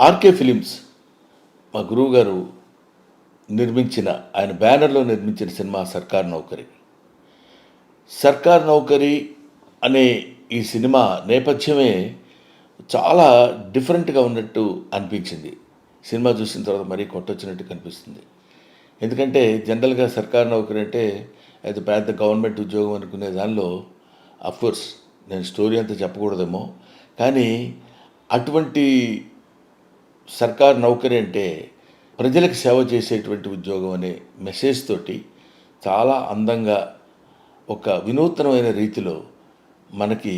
RK films మా గురువు గారు నిర్మించిన, ఆయన బ్యానర్లో నిర్మించిన సినిమా సర్కార్ నౌకరీ. సర్కార్ నౌకరీ అనే ఈ సినిమా నేపథ్యమే చాలా డిఫరెంట్గా ఉన్నట్టు అనిపించింది. సినిమా చూసిన తర్వాత మరీ కొట్టొచ్చినట్టు కనిపిస్తుంది. ఎందుకంటే జనరల్గా సర్కార్ నౌకరీ అంటే అది పెద్ద గవర్నమెంట్ ఉద్యోగం అనుకునే దానిలో అఫ్కోర్స్ నేను స్టోరీ అంతా చెప్పకూడదేమో, కానీ అటువంటి సర్కార్ నౌకరీ అంటే ప్రజలకు సేవ చేసేటువంటి ఉద్యోగం అనే మెసేజ్ తోటి చాలా అందంగా ఒక వినూత్నమైన రీతిలో మనకి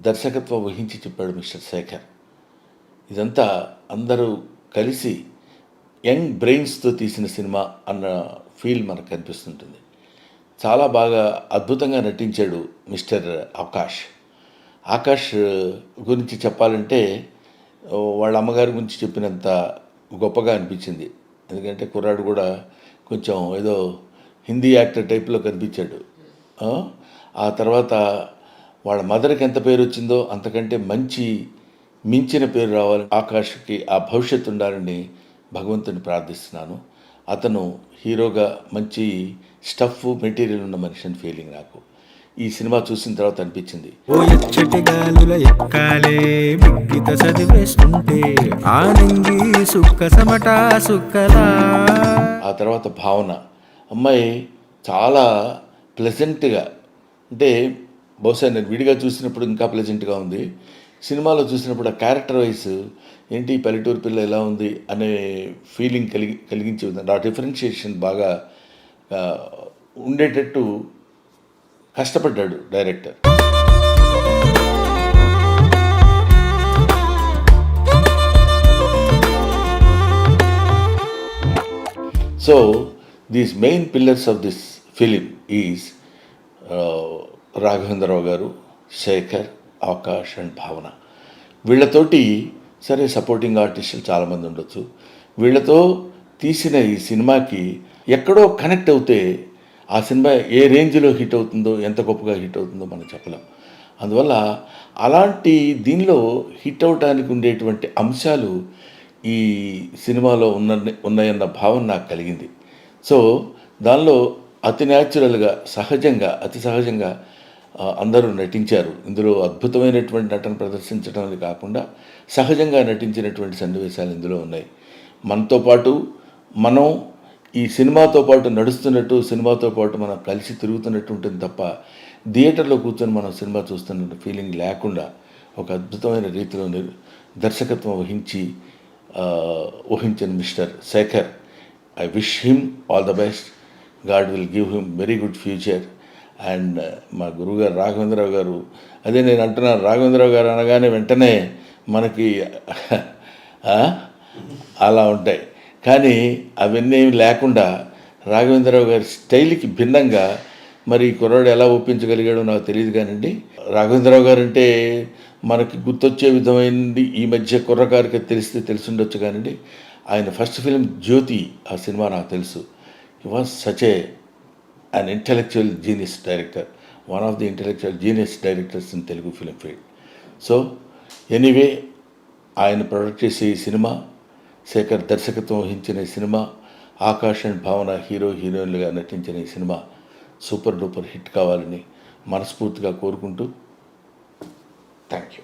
దర్శకత్వం వహించి చెప్పాడు మిస్టర్ శేఖర్. ఇదంతా అందరూ కలిసి యంగ్ బ్రెయిన్స్తో తీసిన సినిమా అన్న ఫీల్ మనకు కనిపిస్తుంటుంది. చాలా బాగా అద్భుతంగా నటించాడు మిస్టర్ ఆకాష్. ఆకాష్ గురించి చెప్పాలంటే వాళ్ళ అమ్మగారి గురించి చెప్పినంత గొప్పగా అనిపించింది. ఎందుకంటే కుర్రాడు కూడా కొంచెం ఏదో హిందీ యాక్టర్ టైప్లో కనిపించాడు. ఆ తర్వాత వాళ్ళ మదర్కి ఎంత పేరు వచ్చిందో అంతకంటే మించిన పేరు రావాలని ఆకాష్కి ఆ భవిష్యత్తు ఉండాలని భగవంతుని ప్రార్థిస్తున్నాను. అతను హీరోగా మంచి స్టఫ్ మెటీరియల్ ఉన్న మనిషి అని ఫీలింగ్ నాకు ఈ సినిమా చూసిన తర్వాత అనిపించింది. ఆ తర్వాత భావన అమ్మాయి చాలా ప్లెజెంట్గా, అంటే బహుశా నేను విడిగా చూసినప్పుడు ఇంకా ప్లెజెంట్గా ఉంది. సినిమాలో చూసినప్పుడు ఆ క్యారెక్టర్ వైజ్ ఏంటి పల్లెటూరు పిల్ల ఎలా ఉంది అనే ఫీలింగ్ కలిగించే విధంగా ఆ డిఫరెన్షియేషన్ బాగా ఉండేటట్టు కష్టపడ్డాడు director. So these main pillars of this film is Raghavendra Rao గారు, శేఖర్, ఆకాష్ అండ్ భావన. వీళ్ళతోటి సరే సపోర్టింగ్ ఆర్టిస్టులు చాలామంది ఉండొచ్చు. వీళ్ళతో తీసిన ఈ సినిమాకి ఎక్కడో కనెక్ట్ అవుతే ఆ సినిమా ఏ రేంజ్లో హిట్ అవుతుందో, ఎంత గొప్పగా హిట్ అవుతుందో మనం చెప్పలేం. అందువల్ల అలాంటి దీనిలో హిట్ అవడానికి ఉండేటువంటి అంశాలు ఈ సినిమాలో ఉన్నాయన్న భావన నాకు కలిగింది. సో దానిలో అతి న్యాచురల్గా అతి సహజంగా అందరూ నటించారు. ఇందులో అద్భుతమైనటువంటి నటన ప్రదర్శించడం కాకుండా సహజంగా నటించినటువంటి సన్నివేశాలు ఇందులో ఉన్నాయి. మనతో పాటు మనం ఈ సినిమాతో పాటు నడుస్తున్నట్టు, సినిమాతో పాటు మనం కలిసి తిరుగుతున్నట్టు ఉంటుంది తప్ప థియేటర్లో కూర్చొని మనం సినిమా చూస్తున్న ఫీలింగ్ లేకుండా ఒక అద్భుతమైన రీతిలో దర్శకత్వం వహించిన Mr Shekhar, I wish him all the best. God will give him very good future. And మా గురువుగారు రాఘవేంద్రరావు గారు, అదే నేను అంటున్నాను, రాఘవేంద్రరావు గారు అనగానే వెంటనే మనకి అలా ఉంటాయి. కానీ అవన్నీ లేకుండా రాఘవేంద్రరావు గారి స్టైల్కి భిన్నంగా మరి కుర్రాడు ఎలా ఒప్పించగలిగాడో నాకు తెలియదు. కానివ్వండి, రాఘవేంద్రరావు గారు అంటే మనకి గుర్తొచ్చే విధమైనది ఈ మధ్య కుర్రకారికి తెలిసి కానివ్వండి. ఆయన ఫస్ట్ ఫిలిం జ్యోతి, ఆ సినిమా నాకు తెలుసు. హి was such an intellectual genius director, one of the intellectual genius directors in Telugu film field. So anyway, ఆయన ప్రొడక్ట్ చేసే ఈ సినిమా, శేఖర్ దర్శకత్వం వహించిన ఈ సినిమా, ఆకాష్ అండ్ భావన హీరోయిన్లుగా నటించిన ఈ సినిమా సూపర్ డూపర్ హిట్ కావాలని మనస్ఫూర్తిగా కోరుకుంటూ థ్యాంక్ యూ.